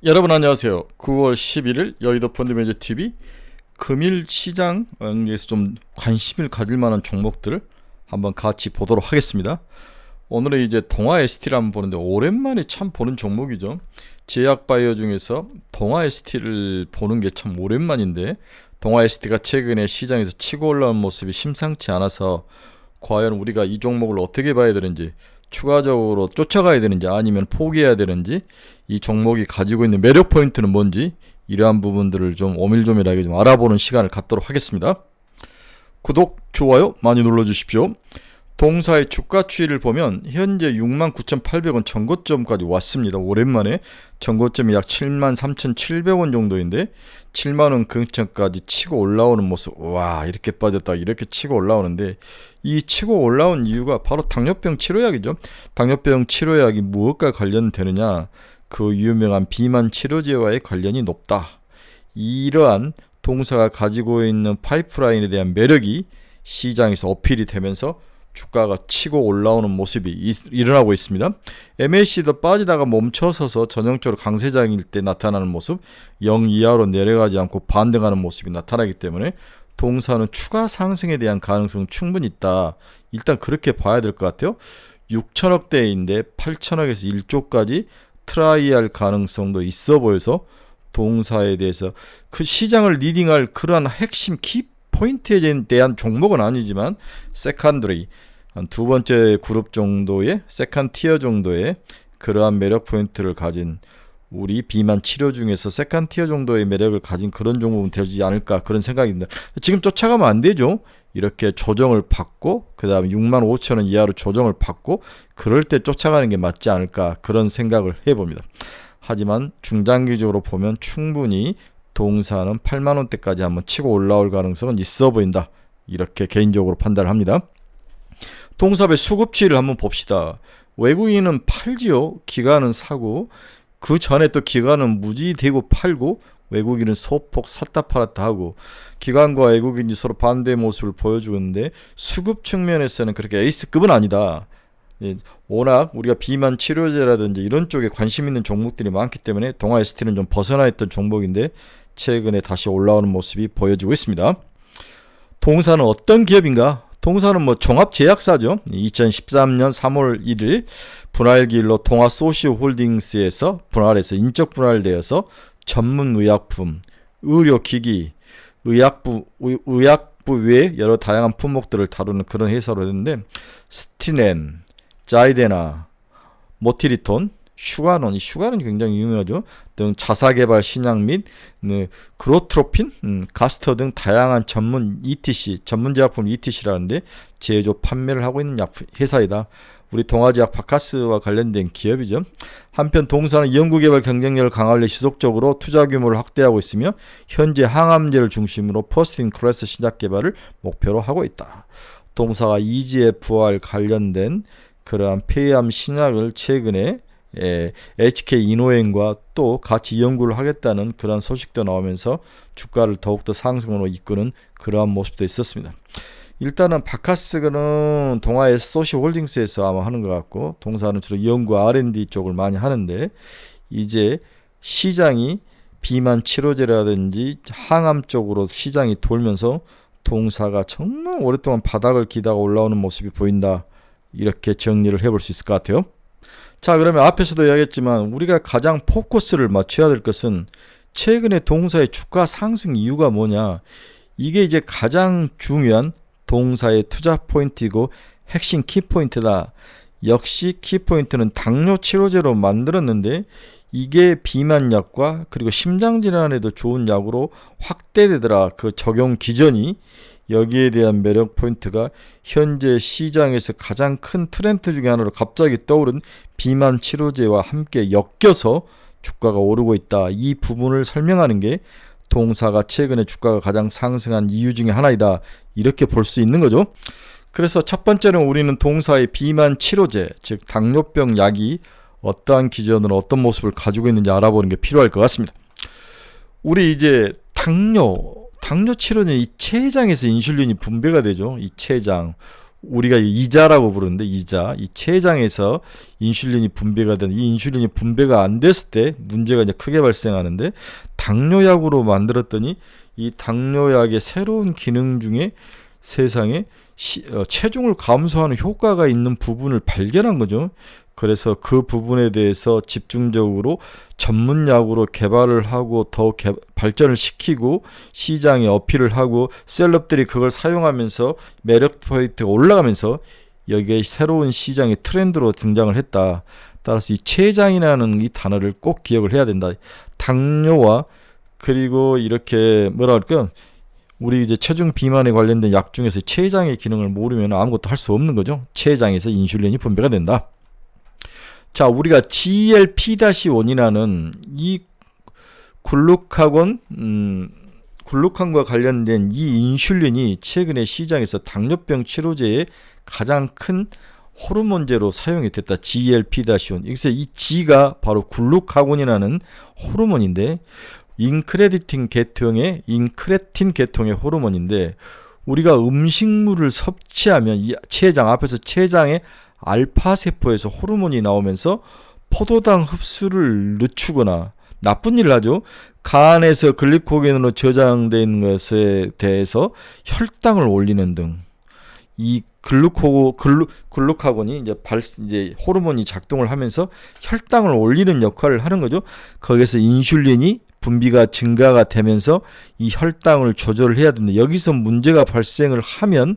여러분 안녕하세요. 9월 11일 여의도 펀드매니저TV 금일 시장에서 좀 관심을 가질 만한 종목들을 한번 같이 보도록 하겠습니다. 오늘은 이제 동아ST를 한번 보는데 오랜만에 참 보는 종목이죠. 제약바이오 중에서 동아ST를 보는 게 참 오랜만인데, 동아ST가 최근에 시장에서 치고 올라온 모습이 심상치 않아서 과연 우리가 이 종목을 어떻게 봐야 되는지, 추가적으로 쫓아가야 되는지 아니면 포기해야 되는지, 이 종목이 가지고 있는 매력 포인트는 뭔지, 이러한 부분들을 좀 오밀조밀하게 좀 알아보는 시간을 갖도록 하겠습니다. 구독, 좋아요 많이 눌러주십시오. 동사의 주가 추이를 보면 현재 69,800원 전고점까지 왔습니다. 오랜만에 전고점이 약 73,700원 정도인데 7만원 근처까지 치고 올라오는 모습. 와, 이렇게 빠졌다 이렇게 치고 올라오는데, 이 치고 올라온 이유가 바로 당뇨병 치료약이죠. 당뇨병 치료약이 무엇과 관련되느냐, 그 유명한 비만 치료제와의 관련이 높다. 이러한 동사가 가지고 있는 파이프라인에 대한 매력이 시장에서 어필이 되면서 주가가 치고 올라오는 모습이 일어나고 있습니다. MAC도 빠지다가 멈춰서서 전형적으로 강세장일 때 나타나는 모습, 0 이하로 내려가지 않고 반등하는 모습이 나타나기 때문에 동사는 추가 상승에 대한 가능성은 충분히 있다. 일단 그렇게 봐야 될 것 같아요. 6천억대인데 8천억에서 1조까지 트라이할 가능성도 있어 보여서 동사에 대해서 그 시장을 리딩할 그러한 핵심 키 포인트에 대한 종목은 아니지만 세컨드리, 한 두 번째 그룹 정도의 세컨 티어 정도의 그러한 매력 포인트를 가진, 우리 비만 치료 중에서 세컨 티어 정도의 매력을 가진 그런 종목은 되지 않을까, 그런 생각입니다. 지금 쫓아가면 안 되죠. 이렇게 조정을 받고 그 다음에 65,000원 이하로 조정을 받고 그럴 때 쫓아가는 게 맞지 않을까, 그런 생각을 해봅니다. 하지만 중장기적으로 보면 충분히 동사는 8만원대까지 한번 치고 올라올 가능성은 있어 보인다, 이렇게 개인적으로 판단을 합니다. 동사의 수급치를 한번 봅시다. 외국인은 팔지요, 기관은 사고, 그 전에 또 기관은 무지대고 팔고, 외국인은 소폭 샀다 팔았다 하고, 기관과 외국인이 서로 반대의 모습을 보여주는데 수급 측면에서는 그렇게 에이스급은 아니다. 워낙 우리가 비만 치료제라든지 이런 쪽에 관심 있는 종목들이 많기 때문에 동아ST는 좀 벗어나 있던 종목인데 최근에 다시 올라오는 모습이 보여지고 있습니다. 동사는 어떤 기업인가? 동사는 종합제약사죠. 2013년 3월 1일 분할기일로 동아소시홀딩스에서 분할해서 인적 분할되어서 전문의약품, 의료기기, 의약부 외에 여러 다양한 품목들을 다루는 그런 회사로 됐는데, 스티넨, 자이데나, 모티리톤, 슈가논, 이 슈가논이 굉장히 유명하죠. 등 자사개발 신약 및 그로트로핀, 가스터 등 다양한 전문 ETC, 전문제약품 ETC라는데 제조 판매를 하고 있는 회사이다. 우리 동아제약 바카스와 관련된 기업이죠. 한편 동사는 연구개발 경쟁력을 강화하려 지속적으로 투자 규모를 확대하고 있으며 현재 항암제를 중심으로 퍼스트 인 클래스 신약 개발을 목표로 하고 있다. 동사가 EGF와 관련된 그러한 폐암 신약을 최근에 HK 이노엔과 또 같이 연구를 하겠다는 그런 소식도 나오면서 주가를 더욱더 상승으로 이끄는 그러한 모습도 있었습니다. 일단은 바카스는 동아소시홀딩스에서 아마 하는 것 같고, 동사는 주로 연구 R&D 쪽을 많이 하는데, 이제 시장이 비만 치료제라든지 항암 쪽으로 시장이 돌면서 동사가 정말 오랫동안 바닥을 기다가 올라오는 모습이 보인다, 이렇게 정리를 해볼 수 있을 것 같아요. 자, 그러면 앞에서도 이야기했지만 우리가 가장 포커스를 맞춰야 될 것은 최근에 동사의 주가 상승 이유가 뭐냐, 이게 이제 가장 중요한 동사의 투자 포인트이고 핵심 키포인트다. 역시 키포인트는 당뇨 치료제로 만들었는데 이게 비만약과 그리고 심장질환에도 좋은 약으로 확대되더라. 그 적용 기전이, 여기에 대한 매력 포인트가 현재 시장에서 가장 큰 트렌드 중에 하나로 갑자기 떠오른 비만 치료제와 함께 엮여서 주가가 오르고 있다. 이 부분을 설명하는 게 동사가 최근에 주가가 가장 상승한 이유 중에 하나이다, 이렇게 볼 수 있는 거죠. 그래서 첫 번째는 우리는 동사의 비만 치료제, 즉 당뇨병 약이 어떠한 기전으로 어떤 모습을 가지고 있는지 알아보는 게 필요할 것 같습니다. 우리 이제 당뇨 치료는 이 췌장에서 인슐린이 분배가 되죠. 이 췌장, 우리가 이자라고 부르는데 이자, 이 췌장에서 인슐린이 분비가 되는 이 인슐린이 분배가 안 됐을 때 문제가 이제 크게 발생하는데 당뇨약으로 만들었더니 이 당뇨약의 새로운 기능 중에 세상에 체중을 감소하는 효과가 있는 부분을 발견한 거죠. 그래서 그 부분에 대해서 집중적으로 전문약으로 개발을 하고 더 발전을 시키고 시장에 어필을 하고 셀럽들이 그걸 사용하면서 매력 포인트가 올라가면서 여기에 새로운 시장의 트렌드로 등장을 했다. 따라서 이 췌장이라는 이 단어를 꼭 기억을 해야 된다. 당뇨와 그리고 이렇게 뭐라 할까요? 우리 이제 체중 비만에 관련된 약 중에서 췌장의 기능을 모르면 아무것도 할 수 없는 거죠. 췌장에서 인슐린이 분배가 된다. 자, 우리가 GLP-1이라는 이 글루칸과 관련된 이 인슐린이 최근에 시장에서 당뇨병 치료제의 가장 큰 호르몬제로 사용이 됐다. GLP-1. 그래서 이 G가 바로 글루카곤이라는 호르몬인데 인크레틴 계통의 호르몬인데 우리가 음식물을 섭취하면 이 췌장 앞에서 췌장의 알파세포에서 호르몬이 나오면서 포도당 흡수를 늦추거나 나쁜 일을 하죠. 간에서 글리코겐으로 저장된 것에 대해서 혈당을 올리는 등 이 글루카곤이 이제 호르몬이 작동을 하면서 혈당을 올리는 역할을 하는 거죠. 거기서 인슐린이 분비가 증가가 되면서 이 혈당을 조절을 해야 되는데 여기서 문제가 발생을 하면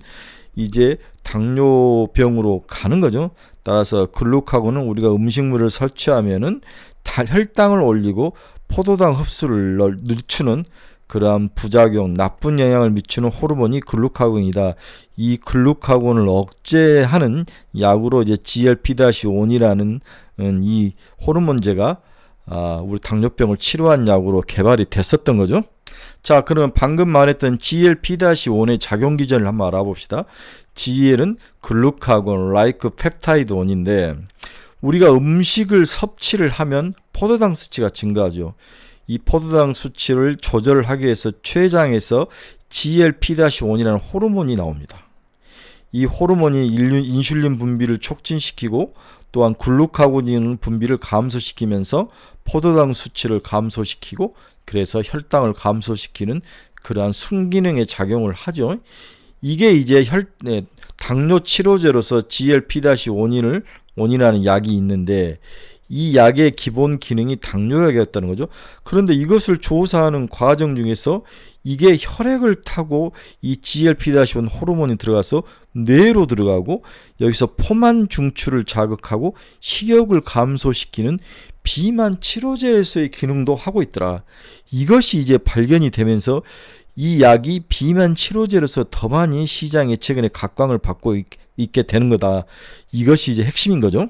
이제 당뇨병으로 가는 거죠. 따라서 글루카곤은 우리가 음식물을 섭취하면은 혈당을 올리고 포도당 흡수를 늦추는 그러한 부작용, 나쁜 영향을 미치는 호르몬이 글루카곤이다. 이 글루카곤을 억제하는 약으로 이제 GLP-1이라는 이 호르몬제가 우리 당뇨병을 치료한 약으로 개발이 됐었던 거죠. 자, 그러면 방금 말했던 GLP-1의 작용 기전을 한번 알아봅시다. GL은 글루카곤, 라이크 펩타이드 원인데 우리가 음식을 섭취를 하면 포도당 수치가 증가하죠. 이 포도당 수치를 조절을 하기 위해서 췌장에서 GLP-1이라는 호르몬이 나옵니다. 이 호르몬이 인슐린 분비를 촉진시키고 또한 글루카곤 분비를 감소시키면서 포도당 수치를 감소시키고 그래서 혈당을 감소시키는 그러한 순기능의 작용을 하죠. 이게 이제 당뇨 치료제로서 GLP-1이라는 약이 있는데 이 약의 기본 기능이 당뇨약이었다는 거죠. 그런데 이것을 조사하는 과정 중에서 이게 혈액을 타고 이 GLP-1 호르몬이 들어가서 뇌로 들어가고 여기서 포만 중추를 자극하고 식욕을 감소시키는 비만 치료제로서의 기능도 하고 있더라. 이것이 이제 발견이 되면서 이 약이 비만 치료제로서 더 많이 시장에 최근에 각광을 받고 있게 되는 거다. 이것이 이제 핵심인 거죠.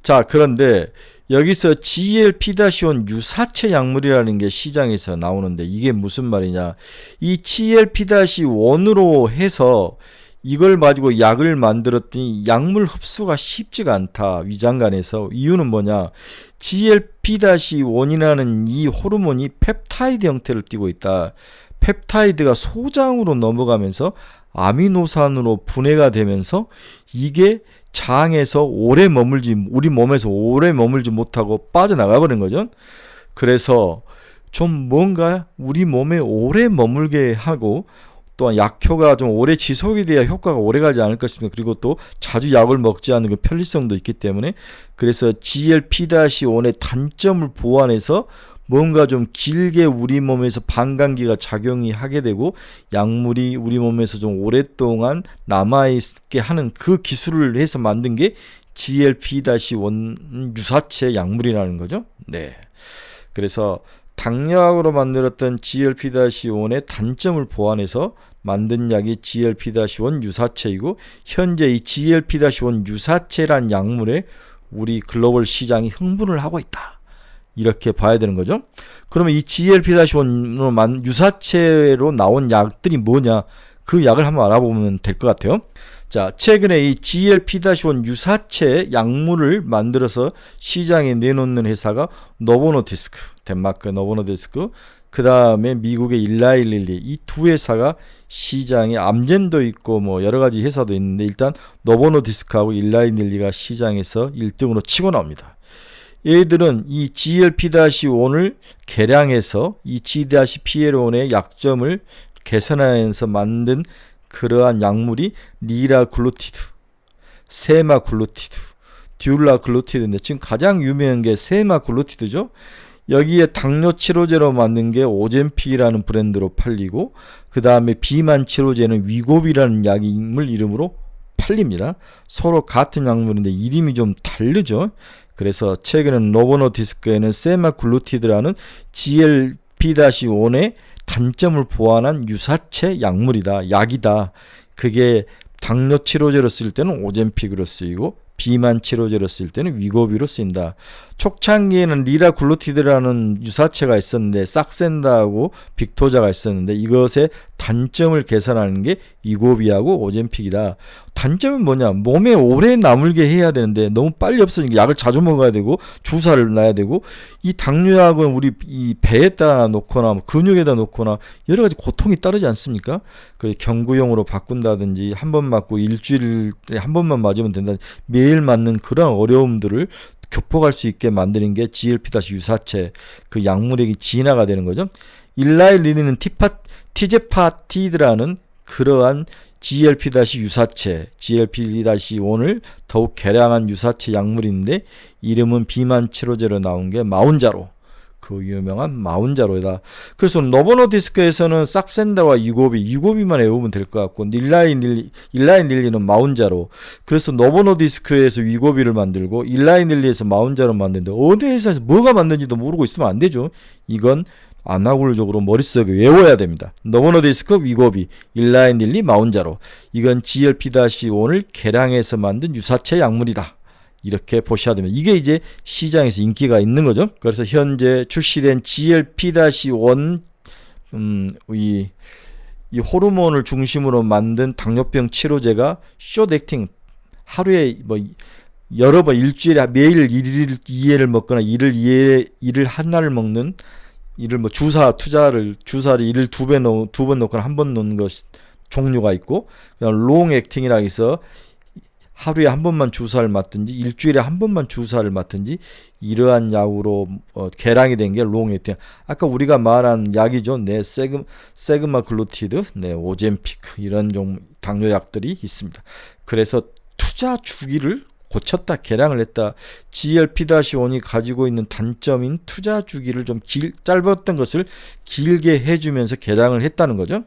자, 그런데 여기서 GLP-1 유사체 약물이라는 게 시장에서 나오는데 이게 무슨 말이냐. 이 GLP-1으로 해서 이걸 가지고 약을 만들었더니 약물 흡수가 쉽지가 않다. 위장관에서. 이유는 뭐냐. GLP-1이라는 이 호르몬이 펩타이드 형태를 띠고 있다. 펩타이드가 소장으로 넘어가면서 아미노산으로 분해가 되면서 이게 장에서 우리 몸에서 오래 머물지 못하고 빠져나가 버린 거죠. 그래서 좀 뭔가 우리 몸에 오래 머물게 하고 또한 약효가 좀 오래 지속이 돼야 효과가 오래 가지 않을 것입니다. 그리고 또 자주 약을 먹지 않는 그 편리성도 있기 때문에 그래서 GLP-1의 단점을 보완해서 뭔가 좀 길게 우리 몸에서 반감기가 작용이 하게 되고 약물이 우리 몸에서 좀 오랫동안 남아있게 하는 그 기술을 해서 만든 게 GLP-1 유사체 약물이라는 거죠. 네. 그래서 당뇨약으로 만들었던 GLP-1의 단점을 보완해서 만든 약이 GLP-1 유사체이고 현재 이 GLP-1 유사체란 약물에 우리 글로벌 시장이 흥분을 하고 있다. 이렇게 봐야 되는 거죠. 그러면 이 GLP-1 유사체로 나온 약들이 뭐냐? 그 약을 한번 알아보면 될 것 같아요. 자, 최근에 이 GLP-1 유사체 약물을 만들어서 시장에 내놓는 회사가 노보노디스크, 덴마크 노보노디스크, 그 다음에 미국의 일라이릴리, 이 두 회사가 시장에, 암젠도 있고 뭐 여러 가지 회사도 있는데 일단 노보노디스크하고 일라이릴리가 시장에서 1등으로 치고 나옵니다. 얘들은 이 GLP-1을 개량해서 이 GDPL1의 약점을 개선하면서 만든 그러한 약물이 리라글루티드, 세마글루티드, 듀라글루티드인데 지금 가장 유명한 게 세마글루티드죠. 여기에 당뇨 치료제로 만든 게 오젬픽이라는 브랜드로 팔리고, 그 다음에 비만 치료제는 위고비라는 약물 이름으로 팔립니다. 서로 같은 약물인데 이름이 좀 다르죠. 그래서 최근에 노보노디스크에는 세마글루티드라는 GLP-1의 단점을 보완한 유사체 약물이다, 약이다. 그게 당뇨 치료제로 쓸 때는 오젬픽으로 쓰이고 비만 치료제로 쓸 때는 위고비로 쓰인다. 초창기에는 리라글루티드라는 유사체가 있었는데 싹센다하고 빅토자가 있었는데 이것의 단점을 개선하는 게 위고비하고 오젬픽이다. 단점은 뭐냐? 몸에 오래 남을게 해야 되는데 너무 빨리 없어지니까 약을 자주 먹어야 되고 주사를 놔야 되고, 이 당뇨약은 우리 이 배에다 놓거나 근육에다 놓거나 여러 가지 고통이 따르지 않습니까? 그 경구용으로 바꾼다든지 한 번 맞고 일주일에 한 번만 맞으면 된다. 매일 맞는 그런 어려움들을 극복할 수 있게 만드는 게 GLP- 유사체, 그 약물액이 진화가 되는 거죠. 일라이리는 티제파티드라는 그러한 GLP- 유사체, GLP-1을 더욱 개량한 유사체 약물인데 이름은 비만 치료제로 나온 게 마운자로, 그 유명한 마운자로이다. 그래서 노보노디스크에서는 싹센다와 이고비만 외우면 될 것 같고, 일라이닐리는 마운자로. 그래서 노보노디스크에서 위고비를 만들고 일라이닐리에서 마운자로 만드는데 어느 회사에서 뭐가 맞는지도 모르고 있으면 안 되죠. 이건 아나골적으로 머릿속에 외워야 됩니다. 노보노디스크, 위고비, 일라이닐리, 마운자로. 이건 GLP-1을 개량해서 만든 유사체 약물이다. 이렇게 보셔야 됩니다. 이게 이제 시장에서 인기가 있는 거죠. 그래서 현재 출시된 GLP-1 이 호르몬을 중심으로 만든 당뇨병 치료제가 숏액팅, 하루에 뭐 여러 번 일주일에 매일 2회를 먹거나 일을 하나를 먹는, 이를 뭐 주사를 일을 두 번 넣거나 한 번 넣는 것 종류가 있고, 그다음 롱 액팅이라 해서 하루에 한 번만 주사를 맞든지 일주일에 한 번만 주사를 맞든지 이러한 약으로 개량이 된 게 롱 액팅. 아까 우리가 말한 약이죠. 네, 세그마글루티드, 네, 오젬픽, 이런 종 당뇨약들이 있습니다. 그래서 투자 주기를 고쳤다, 개량을 했다. GLP-1이 가지고 있는 단점인 투자 주기를 좀 짧았던 것을 길게 해주면서 개량을 했다는 거죠.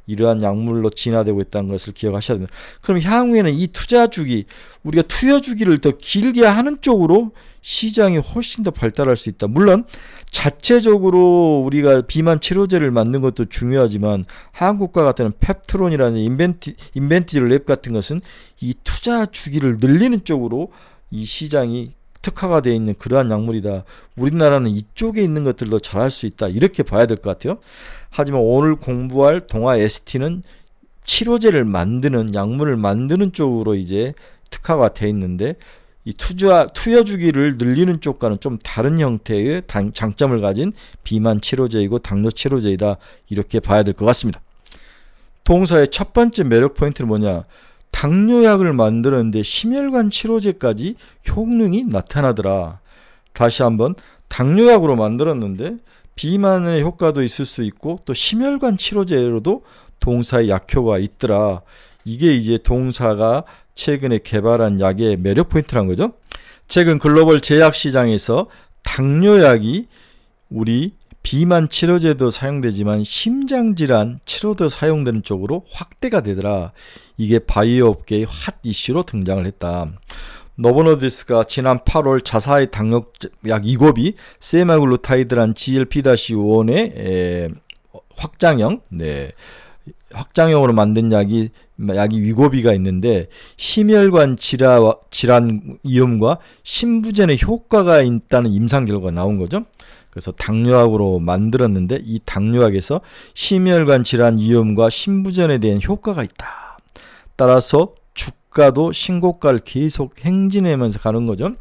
이러한 약물로 진화되고 있다는 것을 기억하셔야 됩니다. 그럼 향후에는 이 투자 주기, 우리가 투여 주기를 더 길게 하는 쪽으로 시장이 훨씬 더 발달할 수 있다. 물론 자체적으로 우리가 비만 치료제를 만든 것도 중요하지만 한국과 같은 펩트론이라는 인벤티브 랩 같은 것은 이 투자 주기를 늘리는 쪽으로 이 시장이 특화가 되어 있는 그러한 약물이다. 우리나라는 이쪽에 있는 것들도 잘할 수 있다. 이렇게 봐야 될 것 같아요. 하지만 오늘 공부할 동아 ST는 치료제를 만드는, 약물을 만드는 쪽으로 이제 특화가 되어 있는데, 이 투여 주기를 늘리는 쪽과는 좀 다른 형태의 장점을 가진 비만 치료제이고 당뇨 치료제이다. 이렇게 봐야 될 것 같습니다. 동사의 첫 번째 매력 포인트는 뭐냐? 당뇨약을 만들었는데 심혈관 치료제까지 효능이 나타나더라. 다시 한번, 당뇨약으로 만들었는데 비만의 효과도 있을 수 있고 또 심혈관 치료제로도 동사의 약효가 있더라. 이게 이제 동사가 최근에 개발한 약의 매력 포인트란 거죠. 최근 글로벌 제약 시장에서 당뇨약이 우리 비만 치료제도 사용되지만 심장질환 치료도 사용되는 쪽으로 확대가 되더라. 이게 바이오 업계의 핫 이슈로 등장을 했다. 노보노디스크가 지난 8월 자사의 당뇨약 이고비 세마글루타이드란 GLP-1의 확장형으로 만든 약이 위고비가 있는데 심혈관 질환 위험과 심부전에 효과가 있다는 임상 결과가 나온 거죠. 그래서 당뇨약으로 만들었는데 이 당뇨약에서 심혈관 질환 위험과 심부전에 대한 효과가 있다. 따라서 주가도 신고가를 계속 행진하면서 가는 거죠.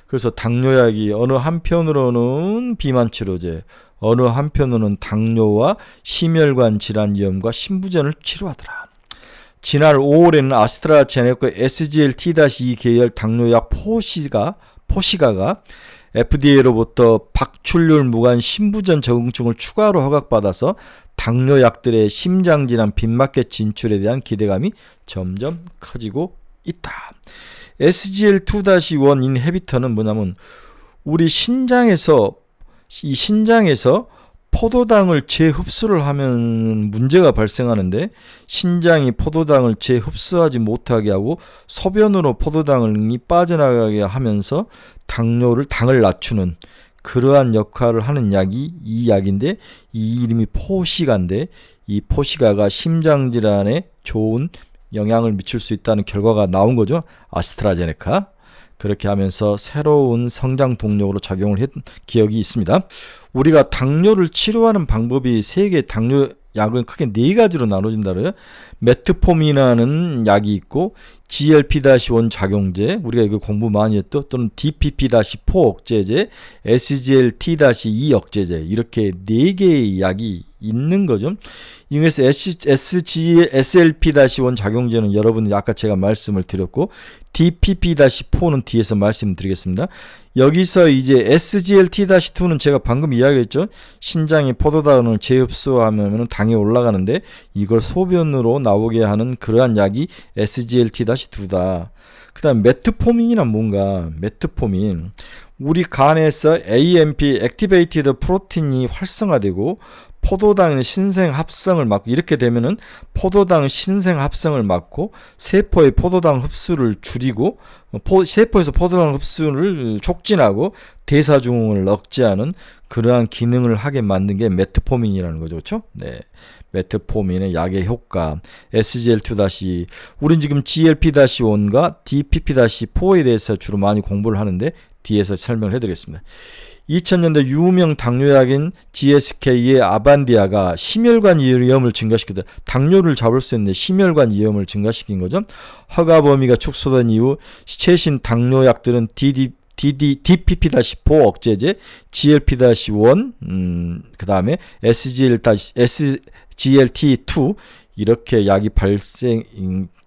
그래서 당뇨약이 어느 한편으로는 비만치료제, 어느 한편으로는 당뇨와 심혈관 질환 위험과 심부전을 치료하더라. 지난 5월에는 아스트라제네카 SGLT-2 계열 당뇨약 포시가가 FDA로부터 박출률 무관 심부전 적응증을 추가로 허가받아서 당뇨약들의 심장질환 빈마켓 진출에 대한 기대감이 점점 커지고 있다. SGLT-2-1 인히비터는 뭐냐면 우리 신장에서 포도당을 재흡수를 하면 문제가 발생하는데, 신장이 포도당을 재흡수하지 못하게 하고 소변으로 포도당이 빠져나가게 하면서 당을 낮추는 그러한 역할을 하는 약이 이 약인데, 이 이름이 포시가인데, 이 포시가가 심장질환에 좋은 영향을 미칠 수 있다는 결과가 나온 거죠. 아스트라제네카. 그렇게 하면서 새로운 성장 동력으로 작용을 했던 기억이 있습니다. 우리가 당뇨를 치료하는 방법이 세계 당뇨약은 크게 4가지로 나눠진다 그래요. 메트포민이라는 약이 있고, GLP-1 작용제, 우리가 이거 공부 많이 했던, 또는 DPP-4 억제제, SGLT-2 억제제, 이렇게 4개의 약이 있는 거죠. 이 중에서 SLP-1 작용제는 여러분 아까 제가 말씀을 드렸고, DPP-4는 뒤에서 말씀드리겠습니다. 여기서 이제 SGLT-2는 제가 방금 이야기했죠. 신장이 포도당을 재흡수하면 당이 올라가는데 이걸 소변으로 나오게 하는 그러한 약이 SGLT-2다. 그 다음 메트포민이란 뭔가, 메트포민. 우리 간에서 AMP, 액티베이티드 프로틴이 활성화되고 포도당 신생 합성을 막고, 이렇게 되면은 포도당 신생 합성을 막고 세포의 포도당 흡수를 줄이고, 세포에서 포도당 흡수를 촉진하고 대사증후를 억제하는 그러한 기능을 하게 만든 게 메트포민이라는 거죠. 그렇죠? 네. 메트포민의 약의 효과, SGLT-2, 우린 지금 GLP-1과 DPP-4에 대해서 주로 많이 공부를 하는데 뒤에서 설명을 해드리겠습니다. 2000년대 유명 당뇨약인 GSK의 아반디아가 심혈관 위험을 증가시키다. 당뇨를 잡을 수 있는데 심혈관 위험을 증가시킨 거죠. 허가 범위가 축소된 이후 최신 당뇨약들은 DPP-4 억제제, GLP-1, 그 다음에 SGLT2 이렇게 약이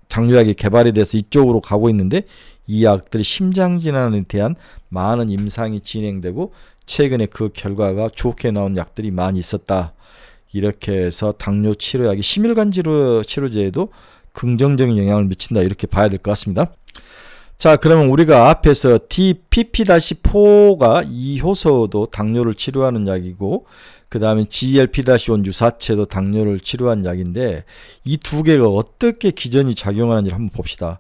당뇨약이 개발이 돼서 이쪽으로 가고 있는데, 이 약들이 심장질환에 대한 많은 임상이 진행되고 최근에 그 결과가 좋게 나온 약들이 많이 있었다. 이렇게 해서 당뇨 치료약이 심혈관 치료제에도 긍정적인 영향을 미친다. 이렇게 봐야 될 것 같습니다. 자, 그러면 우리가 앞에서 DPP-4가 이 효소도 당뇨를 치료하는 약이고, 그 다음에 GLP-1 유사체도 당뇨를 치료하는 약인데, 이 두 개가 어떻게 기전이 작용하는지를 한번 봅시다.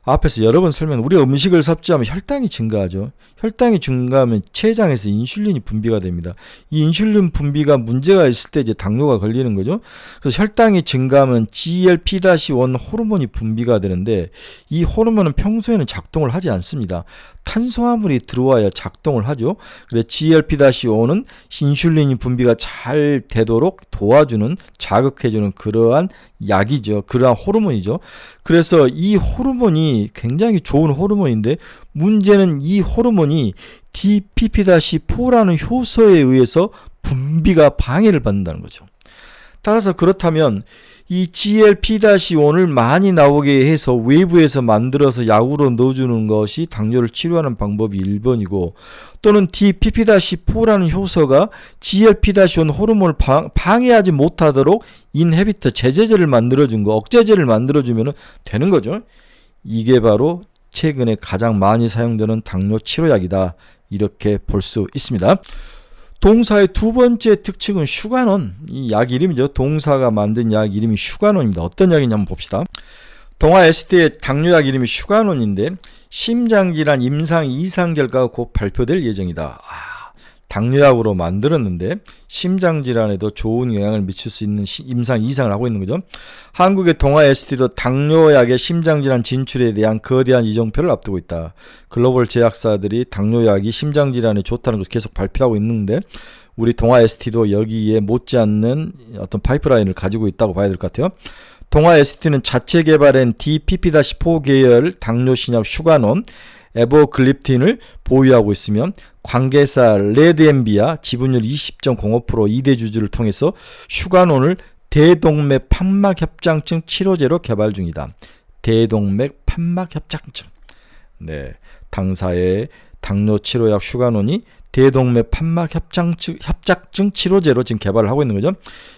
앞에서 여러 번 설명, 우리가 음식을 섭취하면 혈당이 증가하죠. 혈당이 증가하면 췌장에서 인슐린이 분비가 됩니다. 이 인슐린 분비가 문제가 있을 때 이제 당뇨가 걸리는 거죠. 그래서 혈당이 증가하면 GLP-1 호르몬이 분비가 되는데, 이 호르몬은 평소에는 작동을 하지 않습니다. 탄수화물이 들어와야 작동을 하죠. 그래서 GLP-1은 인슐린이 분비가 잘 되도록 도와주는, 자극해주는 그러한 약이죠. 그러한 호르몬이죠. 그래서 이 호르몬이 굉장히 좋은 호르몬인데, 문제는 이 호르몬이 DPP-4라는 효소에 의해서 분비가 방해를 받는다는 거죠. 따라서 그렇다면 이 GLP-1을 많이 나오게 해서 외부에서 만들어서 약으로 넣어주는 것이 당뇨를 치료하는 방법이 1번이고, 또는 DPP-4라는 효소가 GLP-1 호르몬을 방해하지 못하도록 인히비터, 제재제를 만들어준 거, 억제제를 만들어주면 되는 거죠. 이게 바로 최근에 가장 많이 사용되는 당뇨 치료약이다. 이렇게 볼 수 있습니다. 동사의 두 번째 특징은 슈가논. 이 약 이름이죠. 동사가 만든 약 이름이 슈가논입니다. 어떤 약이냐 한번 봅시다. 동아 ST의 당뇨약 이름이 슈가논인데, 심장질환 임상 이상 결과가 곧 발표될 예정이다. 당뇨약으로 만들었는데 심장질환에도 좋은 영향을 미칠 수 있는 임상 이상을 하고 있는 거죠. 한국의 동아 ST도 당뇨약의 심장질환 진출에 대한 거대한 이정표를 앞두고 있다. 글로벌 제약사들이 당뇨약이 심장질환에 좋다는 것을 계속 발표하고 있는데, 우리 동아 ST도 여기에 못지않는 어떤 파이프라인을 가지고 있다고 봐야 될 것 같아요. 동아 ST는 자체 개발한 DPP-4 계열 당뇨 신약 슈가논, 에버글립틴을 보유하고 있으며 관계사 레드엠비아 지분율 20.05% 2대 주주를 통해서 슈가논을 대동맥 판막협장증 치료제로 개발 중이다. 대동맥 판막협장증. 네, 당사의 당뇨 치료약 슈가논이 대동맥 판막협장증 치료제로 지금 개발을 하고 있는 거죠.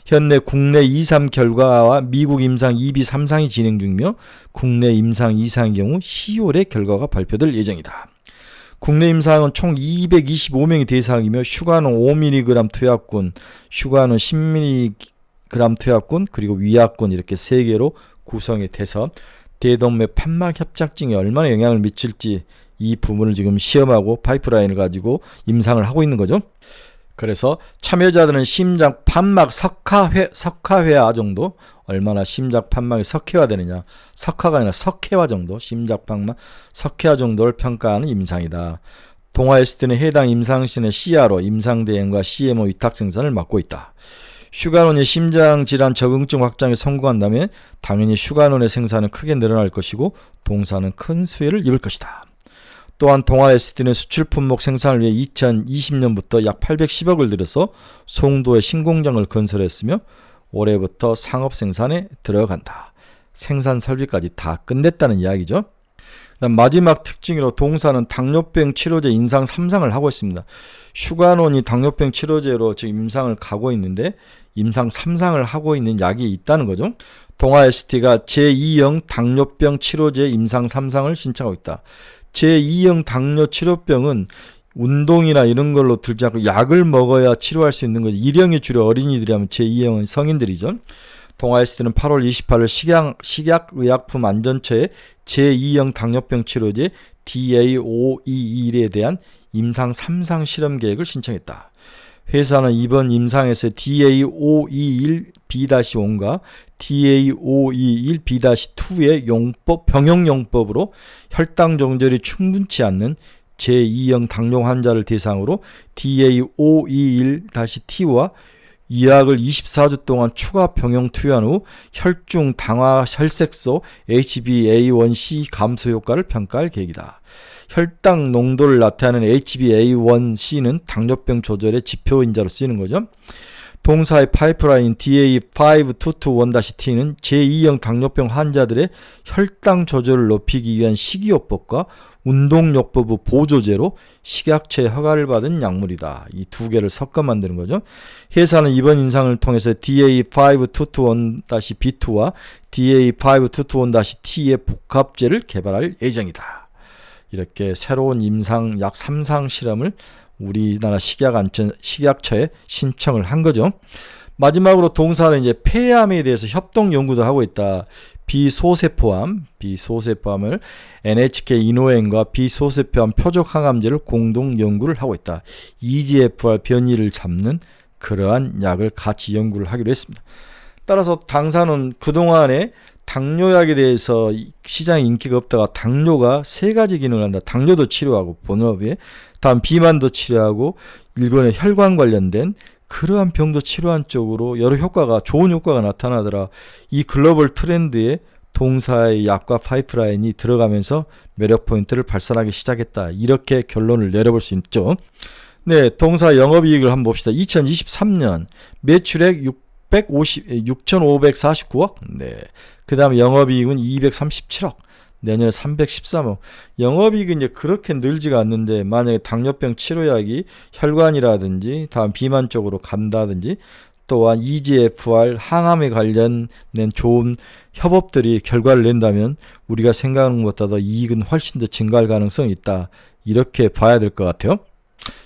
현재 국내 2, 3 결과와 미국 임상 2비 3상이 진행 중이며 국내 임상 2상의 경우 10월에 결과가 발표될 예정이다. 국내 임상은 총 225명이 대상이며 슈가논 5mg 투약군, 슈가논 10mg 투약군, 그리고 위약군 이렇게 3개로 구성이 돼서 대동맥 판막협장증에 얼마나 영향을 미칠지 이 부분을 지금 시험하고 파이프라인을 가지고 임상을 하고 있는 거죠. 그래서 참여자들은 심장 판막 석화회화 정도, 얼마나 심장 판막이 석회화되느냐, 석화가 아니라 석회화 정도, 심장 판막 석회화 정도를 평가하는 임상이다. 동아 ST는 해당 임상실의 CRO, 임상대행과 CMO 위탁 생산을 맡고 있다. 슈가논이 심장질환 적응증 확장에 성공한다면 당연히 슈가논의 생산은 크게 늘어날 것이고 동사는 큰 수혜를 입을 것이다. 또한 동아 ST는 수출 품목 생산을 위해 2020년부터 약 810억을 들여서 송도에 신공장을 건설했으며 올해부터 상업 생산에 들어간다. 생산 설비까지 다 끝냈다는 이야기죠. 마지막 특징으로 동사는 당뇨병 치료제 임상 3상을 하고 있습니다. 슈가논이 당뇨병 치료제로 지금 임상을 가고 있는데 임상 3상을 하고 있는 약이 있다는 거죠. 동아 ST가 제2형 당뇨병 치료제 임상 3상을 신청하고 있다. 제2형 당뇨 치료병은 운동이나 이런 걸로 들지 않고 약을 먹어야 치료할 수 있는 거죠. 1형이 주로 어린이들이 하면 제2형은 성인들이죠. 동아 ST는 8월 28일 식약의약품안전처에 제2형 당뇨병 치료제 DA521에 대한 임상 3상 실험 계획을 신청했다. 회사는 이번 임상에서 DA521B-1과 DA521B-2의 병용 용법으로 혈당 정절이 충분치 않는 제2형 당뇨 환자를 대상으로 DA521-T와 이 약을 24주 동안 추가 병용 투여한 후 혈중 당화 혈색소 HbA1c 감소 효과를 평가할 계획이다. 혈당 농도를 나타내는 HbA1c는 당뇨병 조절의 지표인자로 쓰이는 거죠. 동사의 파이프라인 DA5221-T는 제2형 당뇨병 환자들의 혈당 조절을 높이기 위한 식이요법과 운동요법의 보조제로 식약처의 허가를 받은 약물이다. 이 두 개를 섞어 만드는 거죠. 회사는 이번 임상을 통해서 DA5221-B2와 DA5221-T의 복합제를 개발할 예정이다. 이렇게 새로운 임상 약 3상 실험을 우리나라 식약처에 신청을 한 거죠. 마지막으로 동사는 이제 폐암에 대해서 협동 연구도 하고 있다. 비소세포암을 NHK 인후엔과 비소세포암 표적 항암제를 공동 연구를 하고 있다. EGFR 변이를 잡는 그러한 약을 같이 연구를 하기로 했습니다. 따라서 당사는 그동안에 당뇨약에 대해서 시장에 인기가 없다가 당뇨가 세 가지 기능을 한다. 당뇨도 치료하고 본업에 다음 비만도 치료하고 일본의 혈관 관련된 그러한 병도 치료한 쪽으로 여러 효과가 좋은 효과가 나타나더라. 이 글로벌 트렌드에 동사의 약과 파이프라인이 들어가면서 매력 포인트를 발산하기 시작했다. 이렇게 결론을 내려볼 수 있죠. 네, 동사 영업이익을 한번 봅시다. 2023년 매출액 6,549억. 네. 그 다음에 영업이익은 237억. 내년에 313억. 영업이익은 이제 그렇게 늘지가 않는데 만약에 당뇨병 치료약이 혈관이라든지 다음 비만 쪽으로 간다든지 또한 EGFR 항암에 관련된 좋은 협업들이 결과를 낸다면 우리가 생각하는 것보다 더 이익은 훨씬 더 증가할 가능성이 있다. 이렇게 봐야 될 것 같아요.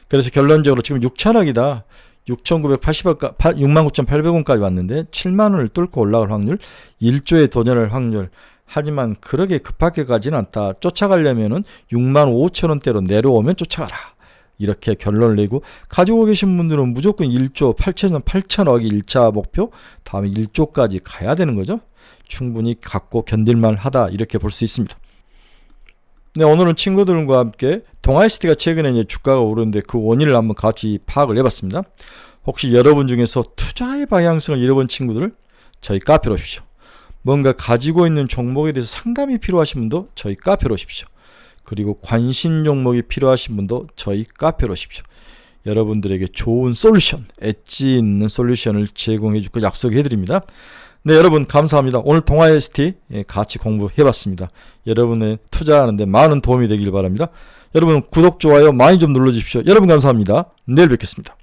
그래서 결론적으로 지금 6천억이다. 6,980억, 69,800원까지 왔는데 7만원을 뚫고 올라갈 확률, 1조에 도전할 확률. 하지만 그렇게 급하게 가지는 않다. 쫓아가려면은 65,000원대로 내려오면 쫓아가라. 이렇게 결론을 내고 가지고 계신 분들은 무조건 1조 8천억이 1차 목표, 다음에 1조까지 가야 되는 거죠. 충분히 갖고 견딜만 하다. 이렇게 볼 수 있습니다. 네, 오늘은 친구들과 함께 동아 ST가 최근에 이제 주가가 오르는데 그 원인을 한번 같이 파악을 해봤습니다. 혹시 여러분 중에서 투자의 방향성을 잃어본 친구들 저희 카페로 오십시오. 뭔가 가지고 있는 종목에 대해서 상담이 필요하신 분도 저희 카페로 오십시오. 그리고 관심 종목이 필요하신 분도 저희 카페로 오십시오. 여러분들에게 좋은 솔루션, 엣지 있는 솔루션을 제공해 줄 거 약속해 드립니다. 네, 여러분 감사합니다. 오늘 동아 ST 같이 공부해 봤습니다. 여러분의 투자하는데 많은 도움이 되길 바랍니다. 여러분 구독, 좋아요 많이 좀 눌러 주십시오. 여러분 감사합니다. 내일 뵙겠습니다.